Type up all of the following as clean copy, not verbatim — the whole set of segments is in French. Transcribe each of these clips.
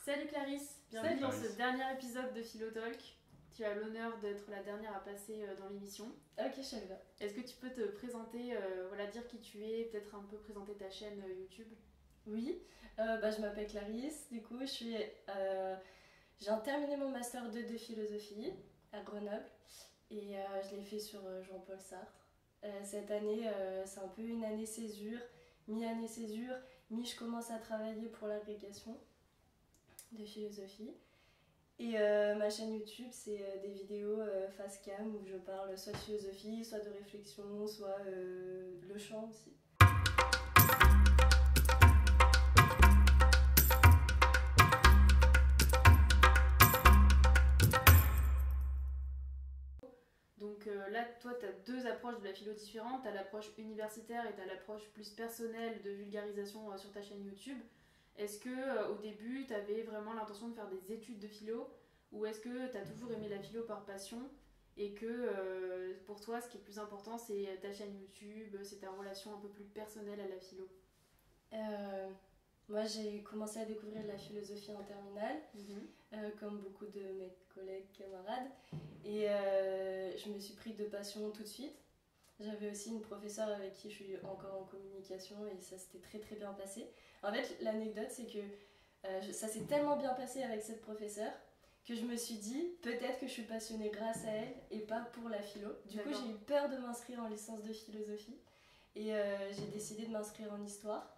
Salut Clarisse, bienvenue Salut dans Clarisse. ce dernier épisode de Philotalk. Tu as l'honneur d'être la dernière à passer dans l'émission. Ok, je savais pas. Est-ce que tu peux te présenter, dire qui tu es, peut-être un peu présenter ta chaîne YouTube? Oui, je m'appelle Clarisse, du coup j'ai terminé mon master 2 de philosophie à Grenoble et je l'ai fait sur Jean-Paul Sartre. Cette année, c'est un peu une année césure, mi-année césure, je commence à travailler pour l'agrégation de philosophie. Et ma chaîne YouTube, c'est des vidéos face cam où je parle soit de philosophie, soit de réflexion, soit le chant aussi. Donc là, toi, tu as deux approches de la philo différentes. Tu as l'approche universitaire et tu as l'approche plus personnelle de vulgarisation sur ta chaîne YouTube. Est-ce que au début, tu avais vraiment l'intention de faire des études de philo ou est-ce que tu as toujours aimé la philo par passion et que pour toi, ce qui est plus important, c'est ta chaîne YouTube, c'est ta relation un peu plus personnelle à la philo? Moi, j'ai commencé à découvrir la philosophie en terminale, comme beaucoup de mes collègues, camarades. Et je me suis pris de passion tout de suite. J'avais aussi une professeure avec qui je suis encore en communication et ça s'était très très bien passé. En fait, l'anecdote, c'est que ça s'est tellement bien passé avec cette professeure que je me suis dit, peut-être que je suis passionnée grâce à elle et pas pour la philo. Du coup, j'ai eu peur de m'inscrire en licence de philosophie et j'ai décidé de m'inscrire en histoire.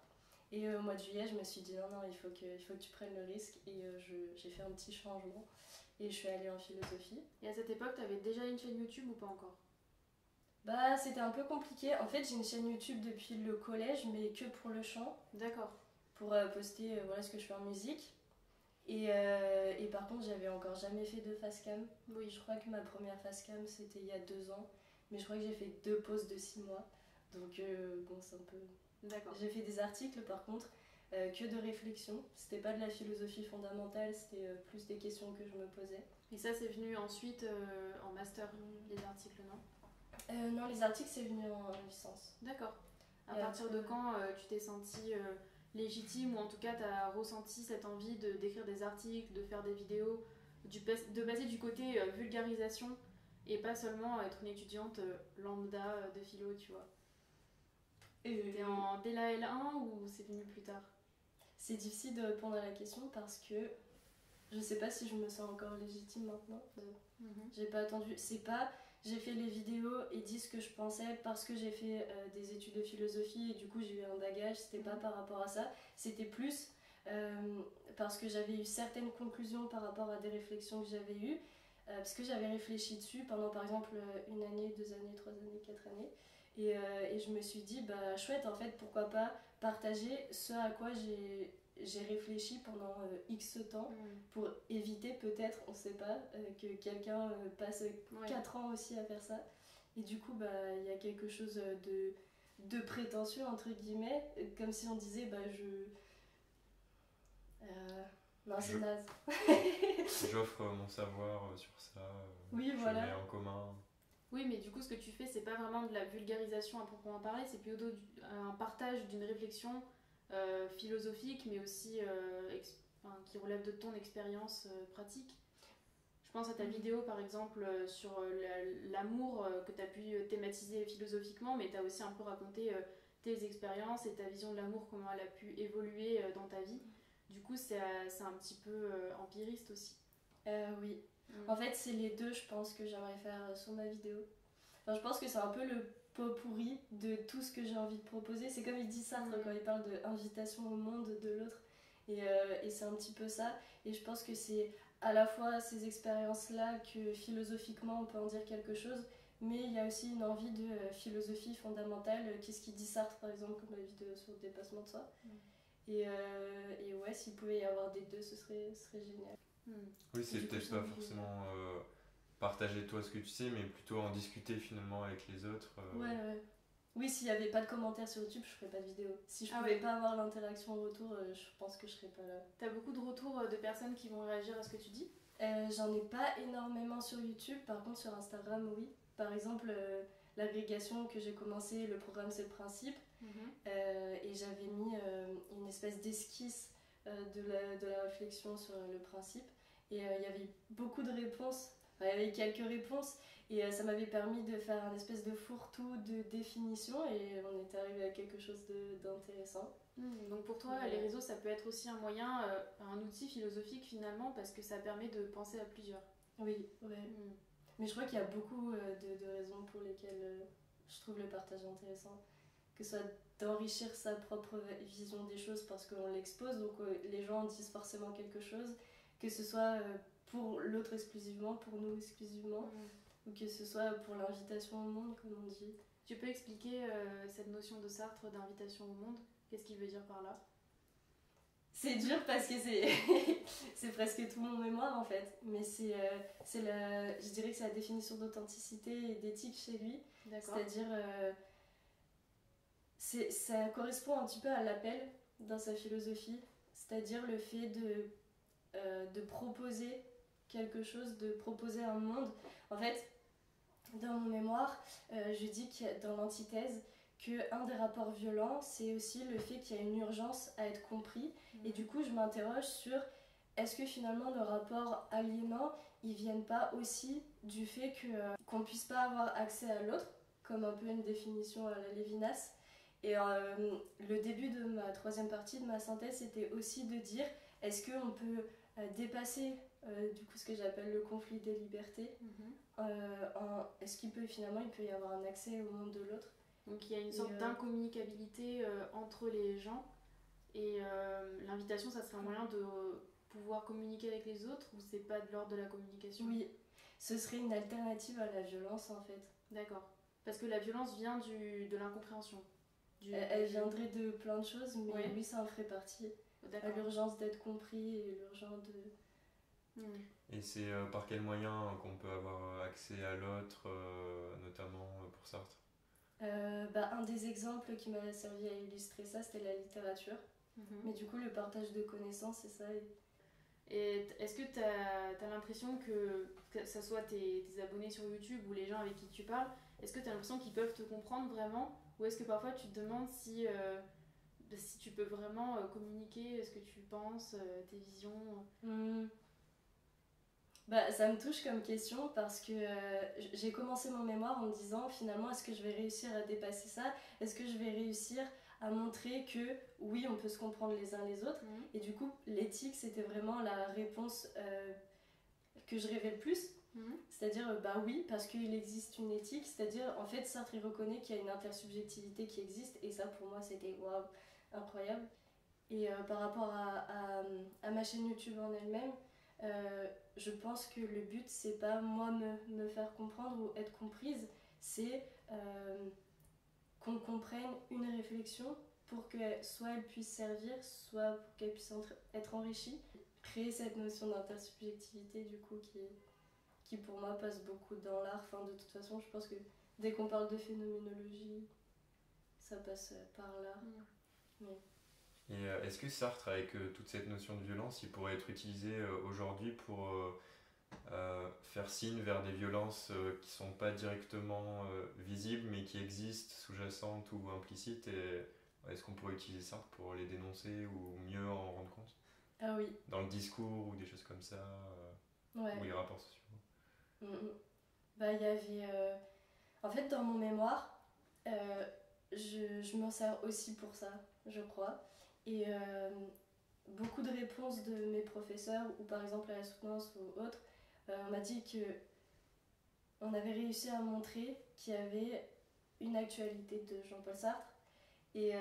Et au mois de juillet, je me suis dit non, il faut que tu prennes le risque. Et j'ai fait un petit changement et je suis allée en philosophie. Et à cette époque, tu avais déjà une chaîne YouTube ou pas encore? Bah, c'était un peu compliqué. En fait, j'ai une chaîne YouTube depuis le collège, mais que pour le chant. D'accord. Pour poster voilà ce que je fais en musique. Et par contre, j'avais encore jamais fait de facecam. Oui. Je crois que ma première facecam, c'était il y a 2 ans. Mais je crois que j'ai fait 2 pauses de 6 mois. Donc, bon, c'est un peu... D'accord. J'ai fait des articles par contre, que de réflexion. C'était pas de la philosophie fondamentale, c'était plus des questions que je me posais. Et ça, c'est venu ensuite en master, les articles, non? Non, les articles, c'est venu en licence. D'accord. À Et partir après, de quand tu t'es sentie légitime ou en tout cas tu as ressenti cette envie d'écrire des articles, de faire des vidéos, de passer du côté vulgarisation et pas seulement être une étudiante lambda de philo, tu vois? T'es dès la L1 ou c'est venu plus tard? C'est difficile de répondre à la question parce que je sais pas si je me sens encore légitime maintenant. J'ai pas attendu. C'est pas j'ai fait les vidéos et dit ce que je pensais parce que j'ai fait des études de philosophie et du coup j'ai eu un bagage. C'était pas par rapport à ça. C'était plus parce que j'avais eu certaines conclusions par rapport à des réflexions que j'avais eues. Parce que j'avais réfléchi dessus pendant par exemple 1 année, 2 années, 3 années, 4 années. Et je me suis dit, bah chouette, en fait, pourquoi pas partager ce à quoi j'ai réfléchi pendant X temps pour éviter peut-être, on sait pas, que quelqu'un passe 4 ans aussi à faire ça. Et du coup, bah il y a quelque chose de prétentieux, entre guillemets, comme si on disait, bah non, c'est naze. J'offre mon savoir sur ça, oui, je voilà. le mets en commun. Oui, mais du coup, ce que tu fais, c'est pas vraiment de la vulgarisation à proprement parler, c'est plutôt un partage d'une réflexion philosophique, mais aussi qui relève de ton expérience pratique. Je pense à ta vidéo, par exemple, sur l'amour que tu as pu thématiser philosophiquement, mais tu as aussi un peu raconté tes expériences et ta vision de l'amour, comment elle a pu évoluer dans ta vie. Du coup, c'est un petit peu empiriste aussi. Oui. En fait, c'est les deux, je pense, que j'aimerais faire sur ma vidéo. Enfin, je pense que c'est un peu le pot pourri de tout ce que j'ai envie de proposer. C'est comme il dit Sartre quand il parle d'invitation au monde de l'autre. Et c'est un petit peu ça. Et je pense que c'est à la fois ces expériences-là que philosophiquement on peut en dire quelque chose, mais il y a aussi une envie de philosophie fondamentale. Qu'est-ce qu'il dit Sartre, par exemple, comme la vidéo sur le dépassement de soi. Et ouais, s'il pouvait y avoir des deux, ce serait génial. Oui, c'est peut-être pas forcément partager toi ce que tu sais, mais plutôt en discuter finalement avec les autres. Ouais. Oui, s'il n'y avait pas de commentaires sur YouTube, je ferais pas de vidéo. Si je pouvais pas avoir l'interaction en retour, je pense que je serais pas là. T'as beaucoup de retours de personnes qui vont réagir à ce que tu dis? J'en ai pas énormément sur YouTube, par contre sur Instagram, oui. Par exemple, l'agrégation que j'ai commencé, le programme c'est le principe, et j'avais mis une espèce d'esquisse de la réflexion sur le principe. Et il y avait beaucoup de réponses, enfin, il y avait quelques réponses, et ça m'avait permis de faire un espèce de fourre-tout de définition, et on est arrivé à quelque chose d'intéressant. Donc pour toi, les réseaux, ça peut être aussi un moyen, un outil philosophique finalement, parce que ça permet de penser à plusieurs. Oui, ouais. Mais je crois qu'il y a beaucoup de raisons pour lesquelles je trouve le partage intéressant. Que ce soit d'enrichir sa propre vision des choses parce qu'on l'expose, donc les gens disent forcément quelque chose, que ce soit pour l'autre exclusivement, pour nous exclusivement, ou que ce soit pour l'invitation au monde, comme on dit. Tu peux expliquer cette notion de Sartre d'invitation au monde? Qu'est-ce qu'il veut dire par là? C'est dur parce que c'est presque tout mon mémoire en fait, mais je dirais que c'est la définition d'authenticité et d'éthique chez lui. C'est-à-dire ça correspond un petit peu à l'appel dans sa philosophie, c'est-à-dire le fait de proposer quelque chose, de proposer un monde. En fait, dans mon mémoire, je dis que dans l'antithèse, qu'un des rapports violents, c'est aussi le fait qu'il y a une urgence à être compris. Et du coup, je m'interroge sur est-ce que finalement nos rapports aliénants, ils viennent pas aussi du fait qu'on puisse pas avoir accès à l'autre, comme un peu une définition à la Lévinas. Et le début de ma troisième partie de ma synthèse, c'était aussi de dire est-ce qu'on peut dépasser du coup ce que j'appelle le conflit des libertés, est-ce qu'il peut finalement il peut y avoir un accès au monde de l'autre. Donc il y a une sorte d'incommunicabilité entre les gens, et l'invitation, ça serait un moyen de pouvoir communiquer avec les autres, ou c'est pas de l'ordre de la communication? Oui, ce serait une alternative à la violence en fait. D'accord, parce que la violence vient de l'incompréhension. Elle viendrait de plein de choses, mais oui, ça en ferait partie. L'urgence d'être compris et l'urgence de... Et c'est par quel moyen qu'on peut avoir accès à l'autre, notamment pour Sartre? Un des exemples qui m'a servi à illustrer ça, c'était la littérature. Mais du coup, le partage de connaissances, c'est ça. Et est-ce que tu as l'impression que ça soit tes abonnés sur YouTube ou les gens avec qui tu parles, est-ce que tu as l'impression qu'ils peuvent te comprendre vraiment? Ou est-ce que parfois tu te demandes si tu peux vraiment communiquer ce que tu penses, tes visions? Ça me touche comme question parce que j'ai commencé mon mémoire en me disant finalement est-ce que je vais réussir à dépasser ça? Est-ce que je vais réussir à montrer que oui, on peut se comprendre les uns les autres? Et du coup, l'éthique, c'était vraiment la réponse que je rêvais le plus. C'est-à-dire, oui, parce qu'il existe une éthique, c'est-à-dire, en fait, Sartre, il reconnaît qu'il y a une intersubjectivité qui existe, et ça, pour moi, c'était waouh, incroyable. Et par rapport à ma chaîne YouTube en elle-même, je pense que le but, c'est pas moi me faire comprendre ou être comprise, c'est qu'on comprenne une réflexion pour que soit elle puisse servir, soit pour qu'elle puisse être enrichie. Créer cette notion d'intersubjectivité, du coup, qui pour moi passe beaucoup dans l'art. Enfin, de toute façon, je pense que dès qu'on parle de phénoménologie, ça passe par là. Et est-ce que Sartre, avec toute cette notion de violence, il pourrait être utilisé aujourd'hui pour faire signe vers des violences qui ne sont pas directement visibles, mais qui existent, sous-jacentes ou implicites? Et est-ce qu'on pourrait utiliser Sartre pour les dénoncer ou mieux en rendre compte? Ah oui. Dans le discours ou des choses comme ça, ou les rapports sociaux? Il y avait... En fait, dans mon mémoire, je m'en sers aussi pour ça, je crois. Et beaucoup de réponses de mes professeurs, ou par exemple à la soutenance ou autre, on m'a dit qu'on avait réussi à montrer qu'il y avait une actualité de Jean-Paul Sartre. Et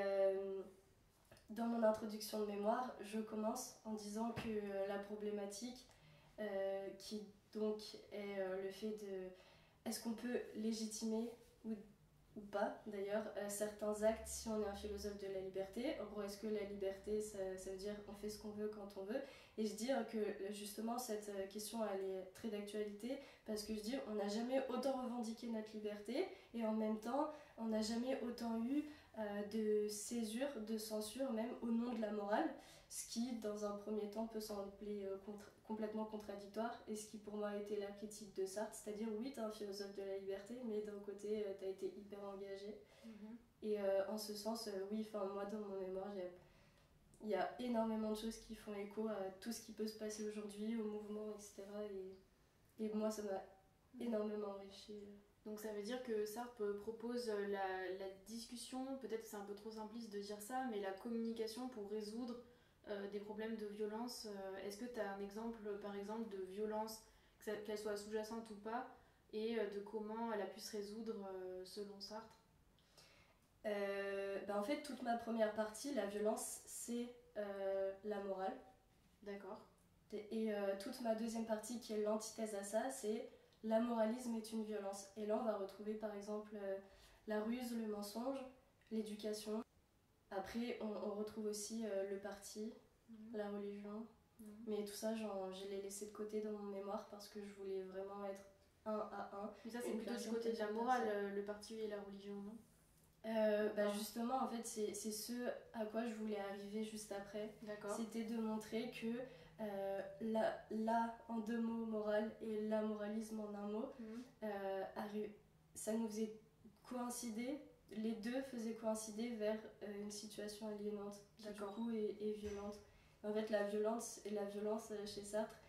dans mon introduction de mémoire, je commence en disant que la problématique qui donc est le fait de est-ce qu'on peut légitimer ou pas d'ailleurs certains actes si on est un philosophe de la liberté. En gros, est-ce que la liberté ça veut dire on fait ce qu'on veut quand on veut? Et je dis que justement cette question elle est très d'actualité parce que je dis on n'a jamais autant revendiqué notre liberté et en même temps on n'a jamais autant eu de césure, de censure même au nom de la morale, ce qui dans un premier temps peut sembler complètement contradictoire et ce qui pour moi a été la critique de Sartre, c'est-à-dire oui t'es un philosophe de la liberté mais d'un côté t'as été hyper engagé et en ce sens oui, moi dans mon mémoire il y a énormément de choses qui font écho à tout ce qui peut se passer aujourd'hui, au mouvement, etc. Et moi, ça m'a énormément enrichi. Donc ça veut dire que Sartre propose la discussion, peut-être que c'est un peu trop simpliste de dire ça, mais la communication pour résoudre des problèmes de violence. Est-ce que tu as un exemple, par exemple, de violence, qu'elle soit sous-jacente ou pas, et de comment elle a pu se résoudre selon Sartre? En fait, toute ma première partie, la violence, c'est la morale. D'accord. Et toute ma deuxième partie, qui est l'antithèse à ça, c'est l'amoralisme est une violence. Et là, on va retrouver par exemple la ruse, le mensonge, l'éducation. Après, on retrouve aussi le parti, la religion. Mais tout ça, je l'ai laissé de côté dans mon mémoire parce que je voulais vraiment être un à un. Mais ça, c'est plutôt du côté de la morale, le parti et la religion, non? Justement, en fait, c'est ce à quoi je voulais arriver juste après. D'accord. C'était de montrer que la en deux mots morale et l'amoralisme en un mot, ça nous faisait coïncider, les deux faisaient coïncider vers une situation aliénante qui du coup est violente. En fait, la violence chez Sartre,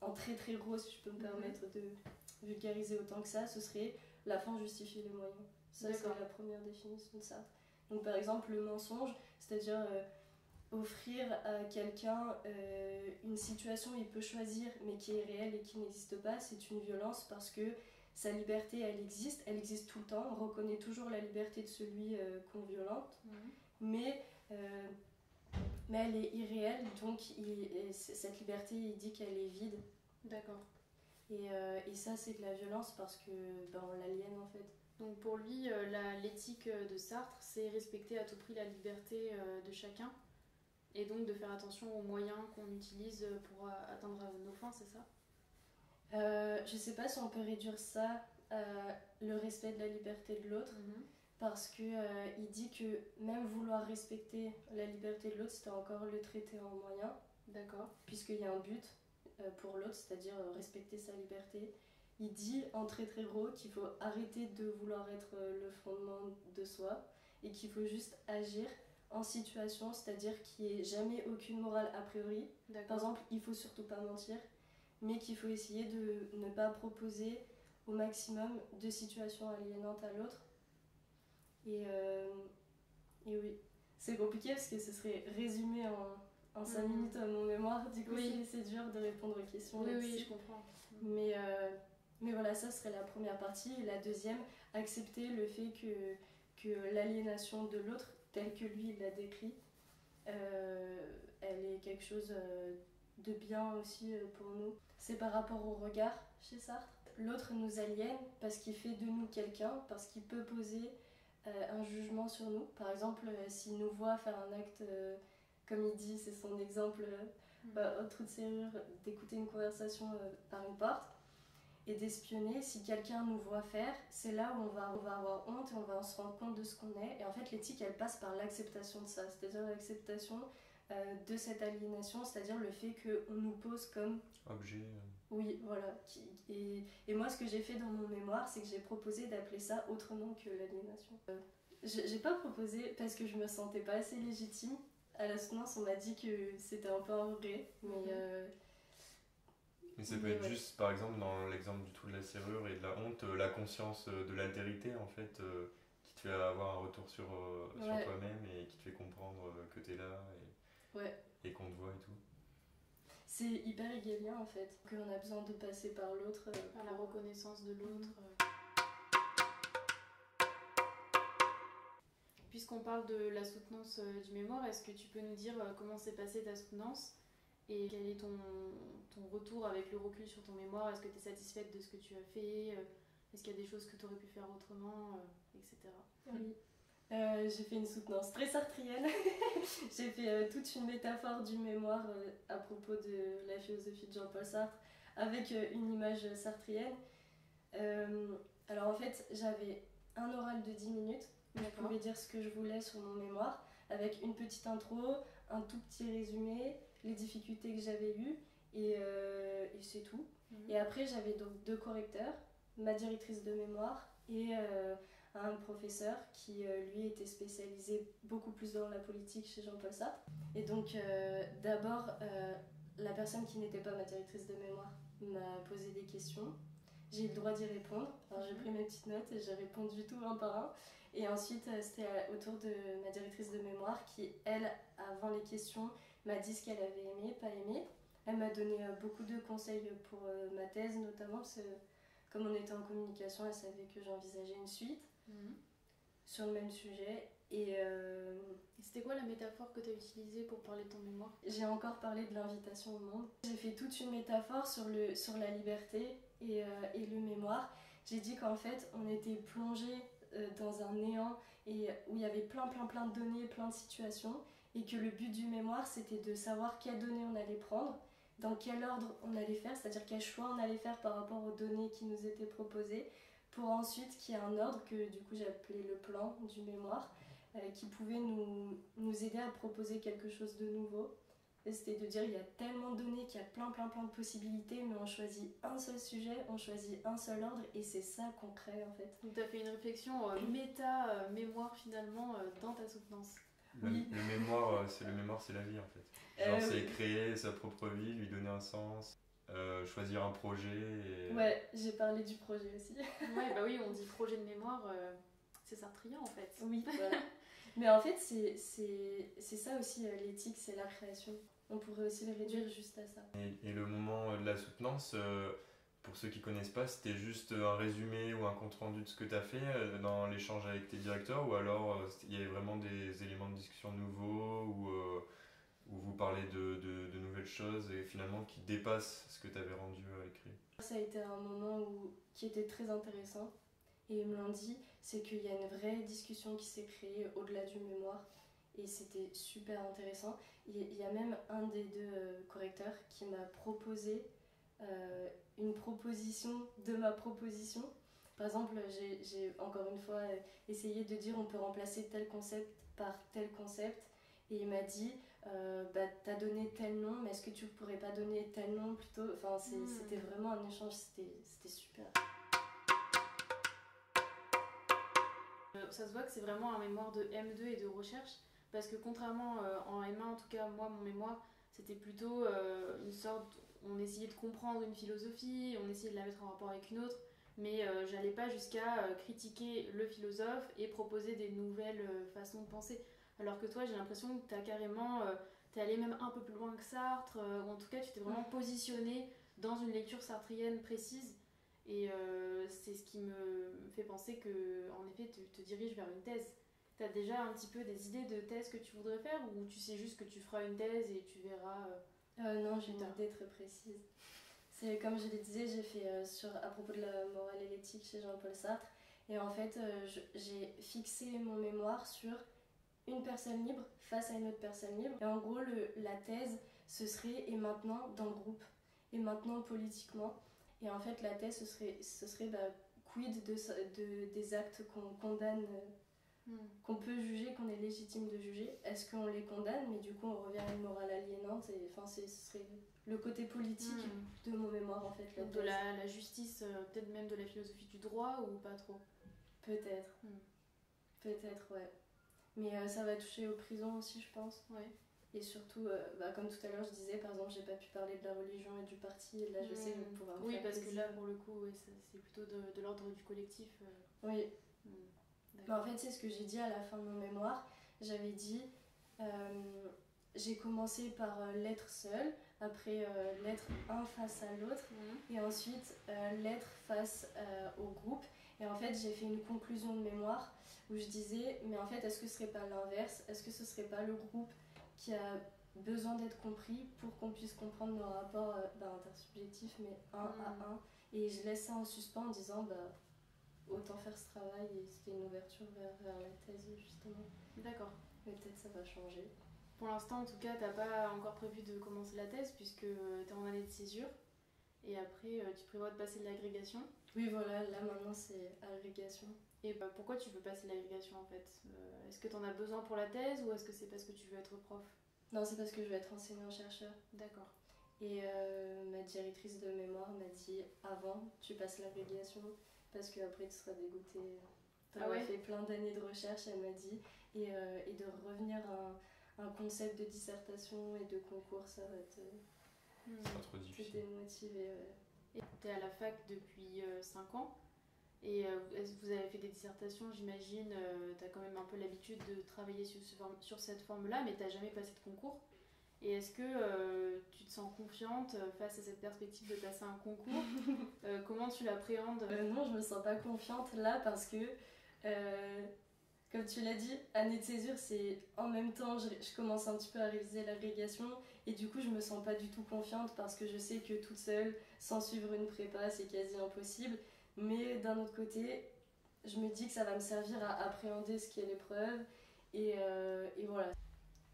en très très gros, si je peux me permettre de vulgariser autant que ça, ce serait la fin justifie les moyens. Ça, c'est la première définition de Sartre. Donc, par exemple, le mensonge, c'est-à-dire offrir à quelqu'un une situation où il peut choisir, mais qui est réelle et qui n'existe pas, c'est une violence parce que sa liberté, elle existe tout le temps. On reconnaît toujours la liberté de celui qu'on violente, mais elle est irréelle, donc cette liberté, il dit qu'elle est vide. D'accord. Et ça, c'est de la violence parce que on l'aliène en fait. Donc pour lui, l'éthique de Sartre, c'est respecter à tout prix la liberté de chacun et donc de faire attention aux moyens qu'on utilise pour atteindre nos fins, c'est ça? Je sais pas si on peut réduire ça à le respect de la liberté de l'autre, parce que il dit que même vouloir respecter la liberté de l'autre, c'était encore le traiter en moyen. D'accord. Puisqu'il y a un but pour l'autre, c'est-à-dire respecter sa liberté. Il dit en très très gros qu'il faut arrêter de vouloir être le fondement de soi et qu'il faut juste agir en situation, c'est-à-dire qu'il n'y ait jamais aucune morale a priori. Par exemple, il ne faut surtout pas mentir, mais qu'il faut essayer de ne pas proposer au maximum de situations aliénantes à l'autre. Et oui, c'est compliqué parce que ce serait résumé en 5 minutes à mon mémoire, du coup c'est dur de répondre aux questions là-dessus. Oui, je comprends. Mais voilà, ça serait la première partie. Et la deuxième, accepter le fait que l'aliénation de l'autre, telle que lui il l'a décrit, elle est quelque chose de bien aussi pour nous. C'est par rapport au regard chez Sartre. L'autre nous aliène parce qu'il fait de nous quelqu'un, parce qu'il peut poser un jugement sur nous. Par exemple, s'il nous voit faire un acte, comme il dit, c'est son exemple au trou de serrure, d'écouter une conversation par une porte, et d'espionner, si quelqu'un nous voit faire, c'est là où on va avoir honte et on va se rendre compte de ce qu'on est. Et en fait, l'éthique, elle passe par l'acceptation de ça, c'est-à-dire l'acceptation de cette aliénation, c'est-à-dire le fait qu'on nous pose comme objet. Oui, voilà. Et moi, ce que j'ai fait dans mon mémoire, c'est que j'ai proposé d'appeler ça autrement que l'aliénation. J'ai pas proposé parce que je me sentais pas assez légitime. À la soutenance, on m'a dit que c'était un peu un regret, mais ça peut être juste, par exemple, dans l'exemple du trou de la serrure et de la honte, la conscience de l'altérité, en fait, qui te fait avoir un retour sur toi-même et qui te fait comprendre que t'es là et qu'on te voit et tout. C'est hyper hegelien, en fait, qu'on a besoin de passer par l'autre. Par la reconnaissance de l'autre. Puisqu'on parle de la soutenance du mémoire, est-ce que tu peux nous dire comment s'est passée ta soutenance et quel est ton retour avec le recul sur ton mémoire? Est-ce que tu es satisfaite de ce que tu as fait? Est-ce qu'il y a des choses que tu aurais pu faire autrement, etc. Oui. J'ai fait une soutenance très sartrienne. J'ai fait toute une métaphore du mémoire à propos de la philosophie de Jean-Paul Sartre avec une image sartrienne. Alors en fait, j'avais un oral de 10 minutes où je pouvais dire ce que je voulais sur mon mémoire avec une petite intro, un tout petit résumé, les difficultés que j'avais eues et c'est tout. Et après, j'avais donc 2 correcteurs, ma directrice de mémoire et à un professeur qui, lui, était spécialisé beaucoup plus dans la politique chez Jean-Paul Sartre. Et donc, d'abord, la personne qui n'était pas ma directrice de mémoire m'a posé des questions. J'ai eu le droit d'y répondre. Alors, j'ai pris mes petites notes et j'ai répondu tout un par un. Et ensuite, c'était au tour de ma directrice de mémoire qui, elle, avant les questions, m'a dit ce qu'elle avait aimé, pas aimé. Elle m'a donné beaucoup de conseils pour ma thèse, notamment, parce que comme on était en communication, elle savait que j'envisageais une suite sur le même sujet. Et c'était quoi la métaphore que tu as utilisée pour parler de ton mémoire? J'ai encore parlé de l'invitation au monde. J'ai fait toute une métaphore sur la liberté et le mémoire. J'ai dit qu'en fait, on était plongé dans un néant et où il y avait plein de données, plein de situations, et que le but du mémoire, c'était de savoir quelles données on allait prendre, dans quel ordre on allait faire, c'est-à-dire quel choix on allait faire par rapport aux données qui nous étaient proposées, pour ensuite qu'il y ait un ordre que du coup j'appelais le plan du mémoire, qui pouvait nous aider à proposer quelque chose de nouveau. Et c'était de dire il y a tellement de données qu'il y a plein de possibilités, mais on choisit un seul sujet, on choisit un seul ordre, et c'est ça qu'on crée en fait. Donc tu as fait une réflexion méta-mémoire finalement dans ta soutenance. Oui. Le mémoire, c'est la vie en fait. Genre c'est créer sa propre vie, lui donner un sens, choisir un projet. Ouais, j'ai parlé du projet aussi. Ouais, bah oui, on dit projet de mémoire, c'est sartrien en fait. Oui, voilà. Mais en fait, c'est ça aussi l'éthique, c'est la création. On pourrait aussi le réduire juste à ça. Et le moment de la soutenance, pour ceux qui connaissent pas, c'était juste un résumé ou un compte-rendu de ce que tu as fait dans l'échange avec tes directeurs, ou alors il y avait vraiment des éléments de discussion nouveaux où vous parlez de nouvelles choses et finalement qui dépassent ce que tu avais rendu à l'écrit? Ça a été un moment qui était très intéressant. Et ils me l'ont dit, c'est qu'il y a une vraie discussion qui s'est créée au-delà du mémoire. Et c'était super intéressant. Il y a même un des deux correcteurs qui m'a proposé une proposition de ma proposition. Par exemple, j'ai encore une fois essayé de dire on peut remplacer tel concept par tel concept. Et il m'a dit, t'as donné tel nom, mais est-ce que tu pourrais pas donner tel nom plutôt? Enfin, c'était vraiment un échange, c'était super. Ça se voit que c'est vraiment un mémoire de M2 et de recherche, parce que contrairement en M1, en tout cas moi mon mémoire c'était plutôt une sorte, on essayait de comprendre une philosophie, on essayait de la mettre en rapport avec une autre, mais j'allais pas jusqu'à critiquer le philosophe et proposer des nouvelles façons de penser. Alors que toi j'ai l'impression que t'as carrément, t'es allé même un peu plus loin que Sartre, ou en tout cas tu t'es vraiment positionné dans une lecture sartrienne précise. Et c'est ce qui me fait penser que, en effet, tu te diriges vers une thèse. Tu as déjà un petit peu des idées de thèse que tu voudrais faire, ou tu sais juste que tu feras une thèse et tu verras Non, j'ai une idée très précise. C'est comme je le disais, j'ai fait à propos de la morale et l'éthique chez Jean-Paul Sartre. Et en fait, j'ai fixé mon mémoire sur une personne libre face à une autre personne libre. Et en gros, la thèse, ce serait et maintenant dans le groupe, et maintenant politiquement. Et en fait, la thèse, ce serait quid des actes qu'on condamne, qu'on peut juger, qu'on est légitime de juger. Est-ce qu'on les condamne, mais du coup, on revient à une morale aliénante. Et enfin, ce serait le côté politique de mon mémoire, en fait. De la justice, peut-être même de la philosophie du droit, ou pas trop? Peut-être. Peut-être, ouais. Mais ça va toucher aux prisons aussi, je pense. Ouais. Et surtout, comme tout à l'heure je disais, par exemple, j'ai pas pu parler de la religion et du parti, et là je sais que je vais pouvoir Oui, parce que là, pour le coup, c'est plutôt de l'ordre du collectif. Oui. En fait, c'est ce que j'ai dit à la fin de mon mémoire. J'avais dit, j'ai commencé par l'être seul, après l'être un face à l'autre, et ensuite l'être face au groupe. Et en fait, j'ai fait une conclusion de mémoire où je disais, mais en fait, est-ce que ce serait pas l'inverse? Est-ce que ce serait pas le groupe qui a besoin d'être compris pour qu'on puisse comprendre nos rapports intersubjectifs, mais un à un? Et je laisse ça en suspens en disant, autant faire ce travail, et c'était une ouverture vers la thèse, justement. D'accord. Mais peut-être ça va changer. Pour l'instant, en tout cas, t'as pas encore prévu de commencer la thèse, puisque t'es en année de césure, et après, tu prévois de passer de l'agrégation. Oui, voilà, là maintenant c'est agrégation. Et pourquoi tu veux passer l'agrégation en fait? Est-ce que tu en as besoin pour la thèse, ou est-ce que c'est parce que tu veux être prof? Non, c'est parce que je veux être enseignant-chercheur. D'accord. Et ma directrice de mémoire m'a dit avant, tu passes l'agrégation, parce qu'après tu seras dégoûtée T'as fait plein d'années de recherche, elle m'a dit, et de revenir à un concept de dissertation et de concours, ça va trop difficile. te démotiver. Et t'es à la fac depuis 5 ans, et vous avez fait des dissertations, j'imagine, t'as quand même un peu l'habitude de travailler sur cette forme-là, mais t'as jamais passé de concours. Et est-ce que tu te sens confiante face à cette perspective de passer un concours? Comment tu l'appréhendes? Non, je me sens pas confiante là parce que, comme tu l'as dit, année de césure, c'est en même temps, je commence un petit peu à réviser l'agrégation et du coup, je me sens pas du tout confiante parce que je sais que toute seule, sans suivre une prépa, c'est quasi impossible. Mais d'un autre côté, je me dis que ça va me servir à appréhender ce qu'est l'épreuve et voilà.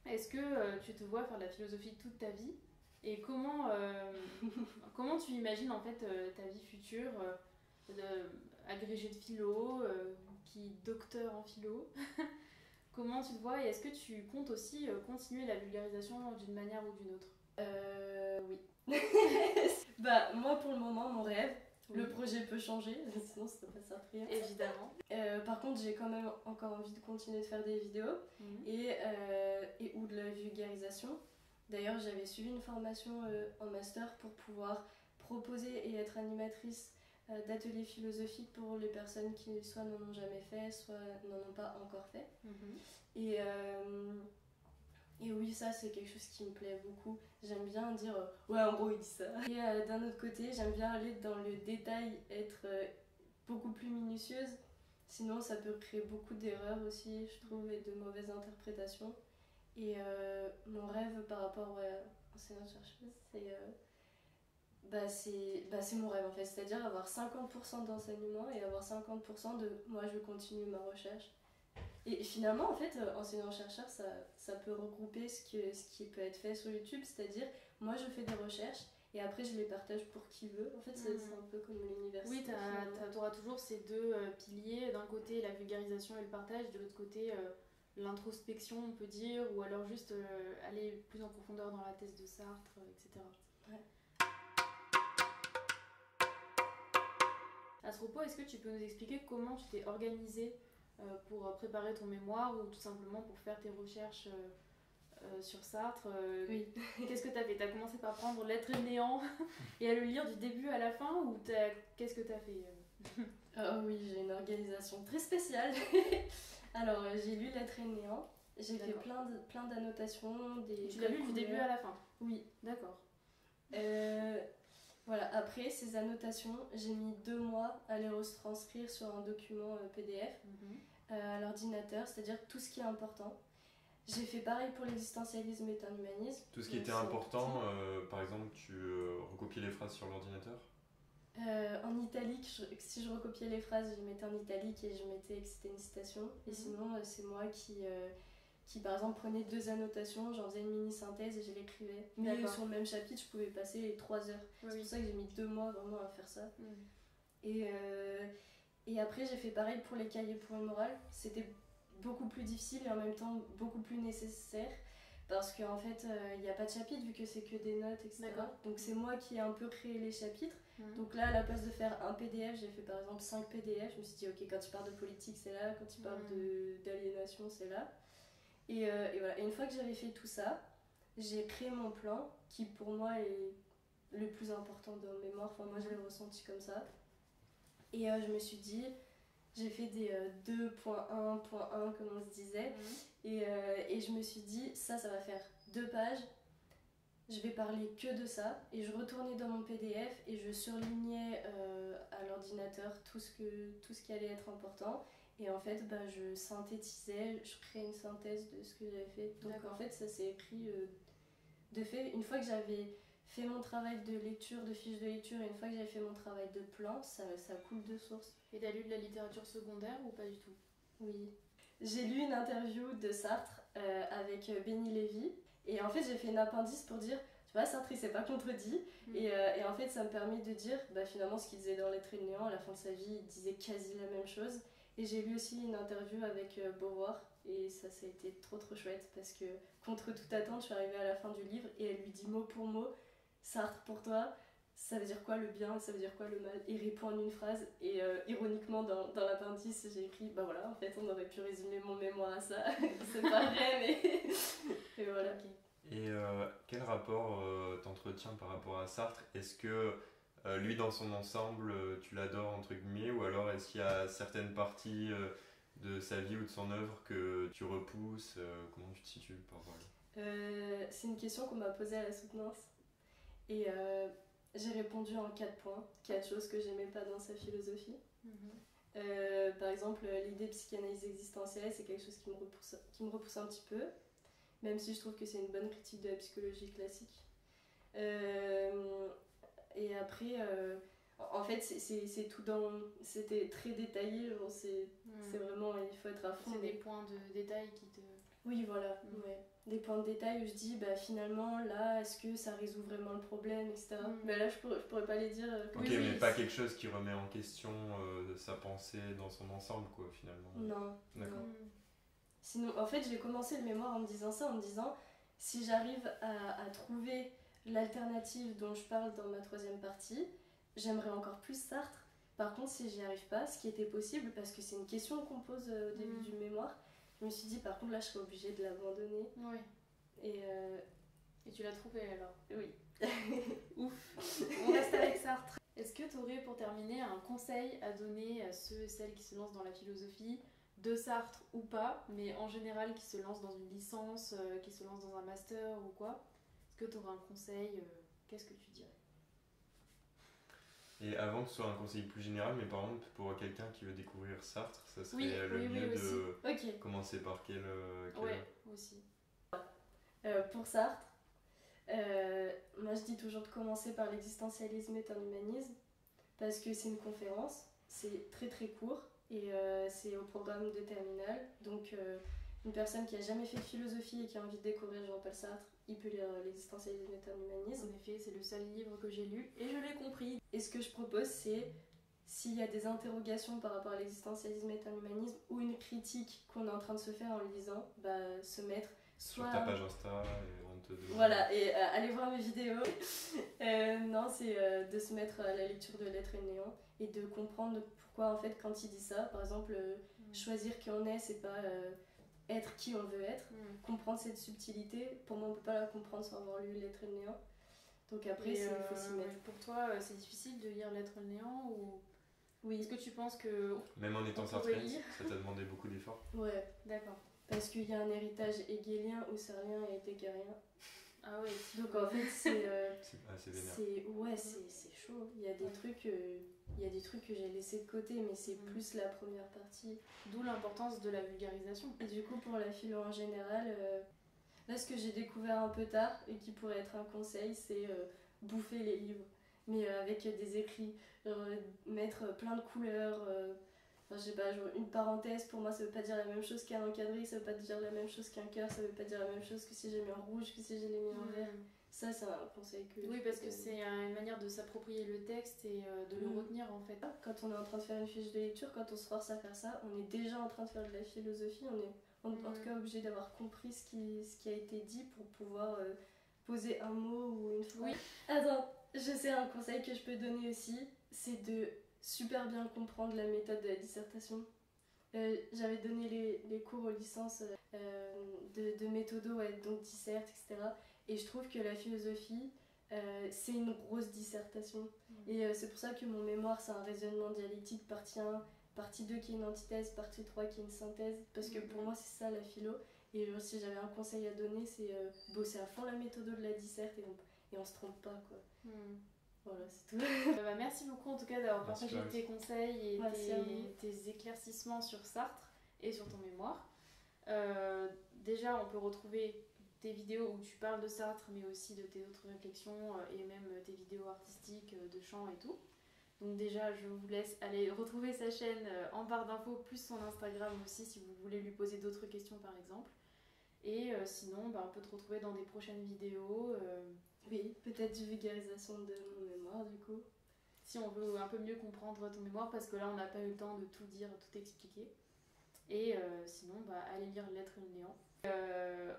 Est-ce que tu te vois faire de la philosophie toute ta vie? Et comment tu imagines en fait ta vie future, agrégée de philo, docteur en philo? Comment tu te vois, et est-ce que tu comptes aussi continuer la vulgarisation d'une manière ou d'une autre? Oui. Bah moi pour le moment mon rêve, le projet peut changer, sinon ça peut pas servir. Évidemment. Par contre j'ai quand même encore envie de continuer de faire des vidéos et ou de la vulgarisation. D'ailleurs j'avais suivi une formation en master pour pouvoir proposer et être animatrice d'ateliers philosophiques pour les personnes qui soit n'en ont jamais fait, soit n'en ont pas encore fait. Et oui, ça c'est quelque chose qui me plaît beaucoup. J'aime bien dire ouais, en gros il dit ça. Et d'un autre côté, j'aime bien aller dans le détail, être beaucoup plus minutieuse. Sinon, ça peut créer beaucoup d'erreurs aussi, je trouve, et de mauvaises interprétations. Et mon rêve par rapport à enseignante-chercheuse, c'est mon rêve en fait. C'est-à-dire avoir 50% d'enseignement et avoir 50% de moi je continue ma recherche. Et finalement, en fait, enseignant-chercheur, ça peut regrouper ce qui peut être fait sur YouTube, c'est-à-dire, moi, je fais des recherches, et après, je les partage pour qui veut. En fait, c'est un peu comme l'université. Oui, tu auras toujours ces deux piliers, d'un côté, la vulgarisation et le partage, de l'autre côté, l'introspection, on peut dire, ou alors juste aller plus en profondeur dans la thèse de Sartre, etc. Ouais. À ce propos, est-ce que tu peux nous expliquer comment tu t'es organisée pour préparer ton mémoire ou tout simplement pour faire tes recherches sur Sartre? Oui. Qu'est-ce que tu as fait? Tu as commencé par prendre L'être et le néant et à le lire du début à la fin, ou qu'est-ce que tu as fait? Oh oui, j'ai une organisation très spéciale. Alors, j'ai lu L'être et le néant. J'ai fait plein d'annotations. Tu l'as lu du début à la fin? Oui. D'accord. Voilà, après ces annotations, j'ai mis 2 mois à les retranscrire sur un document PDF à l'ordinateur, c'est-à-dire tout ce qui est important. J'ai fait pareil pour l'existentialisme et un humanisme. Tout ce qui était important, par exemple, tu recopiais les phrases sur l'ordinateur? En italique, si je recopiais les phrases, je les mettais en italique et je mettais que c'était une citation. Et sinon, c'est moi qui par exemple prenais 2 annotations, j'en faisais une mini-synthèse et je l'écrivais. Mais sur le même chapitre, je pouvais passer 3 heures. C'est pour ça que j'ai mis 2 mois vraiment à faire ça. Et après, j'ai fait pareil pour les cahiers pour le moral. C'était beaucoup plus difficile et en même temps beaucoup plus nécessaire. Parce qu'en fait, il n'y a pas de chapitre vu que c'est que des notes, etc. Donc c'est moi qui ai un peu créé les chapitres. Donc là, à la place de faire un PDF, j'ai fait par exemple 5 PDF. Je me suis dit, ok, quand tu parles de politique, c'est là. Quand tu parles d'aliénation, c'est là. Et voilà. Et une fois que j'avais fait tout ça, j'ai créé mon plan qui pour moi est le plus important dans le mémoire. Enfin, moi, je l'ai ressenti comme ça. Et je me suis dit, j'ai fait des 2.1.1 comme on se disait. Et je me suis dit, ça va faire 2 pages. Je vais parler que de ça. Et je retournais dans mon PDF et je surlignais à l'ordinateur tout ce qui allait être important. Et en fait, je synthétisais, je créais une synthèse de ce que j'avais fait. Donc en fait, ça s'est écrit de fait. Une fois que j'avais fait mon travail de lecture, de fiche de lecture, et une fois que j'avais fait mon travail de plan, ça coule de source. Et t'as lu de la littérature secondaire ou pas du tout? Oui. J'ai lu une interview de Sartre avec Benny Lévy. Et en fait, j'ai fait une appendice pour dire, tu vois, Sartre, il s'est pas contredit. Et en fait, ça me permet de dire, finalement, ce qu'il disait dans L'être et le néant, à la fin de sa vie, il disait quasi la même chose. Et j'ai lu aussi une interview avec Beauvoir. Et ça a été trop chouette parce que, contre toute attente, je suis arrivée à la fin du livre et elle lui dit mot pour mot, Sartre pour toi, ça veut dire quoi le bien, ça veut dire quoi le mal, et répond en une phrase. Et ironiquement, dans l'appendice, j'ai écrit, bah voilà, en fait, on aurait pu résumer mon mémoire à ça. C'est pas vrai, mais. Et voilà. Ok. Et quel rapport t'entretiens par rapport à Sartre? Est-ce que lui, dans son ensemble, tu l'adores, entre guillemets, ou alors est-ce qu'il y a certaines parties de sa vie ou de son œuvre que tu repousses? Comment tu te situes par rapport à lui? C'est une question qu'on m'a posée à la soutenance. Et j'ai répondu en 4 points, 4 choses que j'aimais pas dans sa philosophie. Par exemple, l'idée de psychanalyse existentielle, c'est quelque chose qui me repousse un petit peu, même si je trouve que c'est une bonne critique de la psychologie classique. Et après, en fait, c'est tout dans. C'était très détaillé, genre c'est vraiment. Il faut être à fond. C'est des points de détail qui te. Oui, voilà, ouais. Des points de détail où je dis, bah finalement, là, est-ce que ça résout vraiment le problème, etc. Mais là, je pourrais pas les dire. Ok, oui, mais pas quelque chose qui remet en question sa pensée dans son ensemble, quoi, finalement. Non. D'accord. Non. Sinon, en fait, j'ai commencé le mémoire en me disant ça, en me disant, si j'arrive à trouver l'alternative dont je parle dans ma 3e partie, j'aimerais encore plus Sartre. Par contre, si j'y arrive pas, ce qui était possible, parce que c'est une question qu'on pose au début du mémoire, je me suis dit, par contre, là, je serais obligée de l'abandonner. Oui. Et tu l'as trouvé alors? Oui. Ouf. On reste avec Sartre. Est-ce que tu aurais, pour terminer, un conseil à donner à ceux et celles qui se lancent dans la philosophie, de Sartre ou pas, mais en général qui se lancent dans une licence, qui se lancent dans un master ou quoi? Est-ce que tu aurais un conseil? Qu'est-ce que tu dirais? Et avant que ce soit un conseil plus général, mais par exemple pour quelqu'un qui veut découvrir Sartre, ça serait le oui, mieux de Ok. commencer par quel Ouais, aussi. Pour Sartre, moi je dis toujours de commencer par l'existentialisme est un humanisme, parce que c'est une conférence, c'est très très court, et c'est au programme de terminale, donc une personne qui a jamais fait de philosophie et qui a envie de découvrir Jean-Paul Sartre, il peut lire l'existentialisme est un humanisme. En effet, c'est le seul livre que j'ai lu, et je l'ai compris. Et ce que je propose, c'est, s'il y a des interrogations par rapport à l'existentialisme et un humanisme, ou une critique qu'on est en train de se faire en le lisant, bah, se mettre soit... Sur ta page Insta, et on te demande... Voilà, et allez voir mes vidéos. Non, c'est de se mettre à la lecture de L'être et le néant, et de comprendre pourquoi, en fait, quand il dit ça, par exemple, choisir qui on est, c'est pas être qui on veut être. Comprendre cette subtilité, pour moi, on peut pas la comprendre sans avoir lu L'être et le néant. Donc après, il faut s'y mettre. Pour toi, c'est difficile de lire L'être et le néant ou... Oui. Est-ce que tu penses que... Même en étant sartrienne, ça t'a demandé beaucoup d'efforts? Ouais. D'accord. Parce qu'il y a un héritage hegelien, husserlien et heideggerien. Ah ouais. Donc en fait, c'est... assez vénère. Ouais, c'est chaud. Il y a des trucs... Il y a des trucs que j'ai laissés de côté, mais c'est plus la première partie. D'où l'importance de la vulgarisation. Et du coup, pour la philo en général, là, ce que j'ai découvert un peu tard et qui pourrait être un conseil, c'est bouffer les livres. Mais avec des écrits, mettre plein de couleurs. Enfin, je sais pas, genre une parenthèse, pour moi, ça veut pas dire la même chose qu'un encadré, ça veut pas dire la même chose qu'un cœur, ça veut pas dire la même chose que si j'ai mis en rouge, que si j'ai mis en vert. Ça, c'est un conseil que... Oui, parce que c'est une manière de s'approprier le texte et de le retenir, en fait. Quand on est en train de faire une fiche de lecture, quand on se force à faire ça, on est déjà en train de faire de la philosophie, on est en tout cas obligé d'avoir compris ce qui a été dit pour pouvoir poser un mot ou une phrase. Oui. Attends, je sais un conseil que je peux donner aussi, c'est de super bien comprendre la méthode de la dissertation. J'avais donné les cours aux licences de méthodo, ouais, donc disserte, etc. Et je trouve que la philosophie, c'est une grosse dissertation. Et c'est pour ça que mon mémoire, c'est un raisonnement dialectique, partie 1, partie 2 qui est une antithèse, partie 3 qui est une synthèse. Parce que pour moi, c'est ça la philo. Et si j'avais un conseil à donner, c'est bosser à fond la méthode de la disserte et on se trompe pas, quoi. Voilà, c'est tout. Merci beaucoup en tout cas d'avoir partagé tes conseils et tes éclaircissements sur Sartre et sur ton mémoire. Déjà, on peut retrouver tes vidéos où tu parles de Sartre, mais aussi de tes autres réflexions et même tes vidéos artistiques de chant et tout. Donc déjà, je vous laisse aller retrouver sa chaîne en barre d'infos, plus son Instagram aussi, si vous voulez lui poser d'autres questions par exemple. Et sinon, on peut te retrouver dans des prochaines vidéos. Oui, peut-être de vulgarisation de mon mémoire du coup. Si on veut un peu mieux comprendre ton mémoire, parce que là, on n'a pas eu le temps de tout dire, tout expliquer. Et sinon, allez lire L'être et le néant.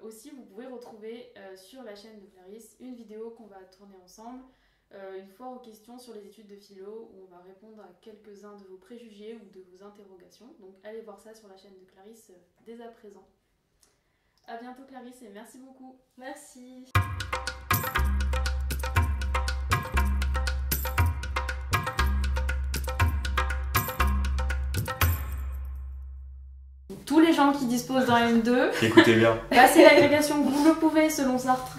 Aussi, vous pouvez retrouver sur la chaîne de Clarisse une vidéo qu'on va tourner ensemble une foire aux questions sur les études de philo où on va répondre à quelques-uns de vos préjugés ou de vos interrogations. Donc allez voir ça sur la chaîne de Clarisse dès à présent. A bientôt Clarisse et merci beaucoup. Merci. Tous les gens qui disposent d'un M2, écoutez bien. passez l'agrégation que vous le pouvez selon Sartre.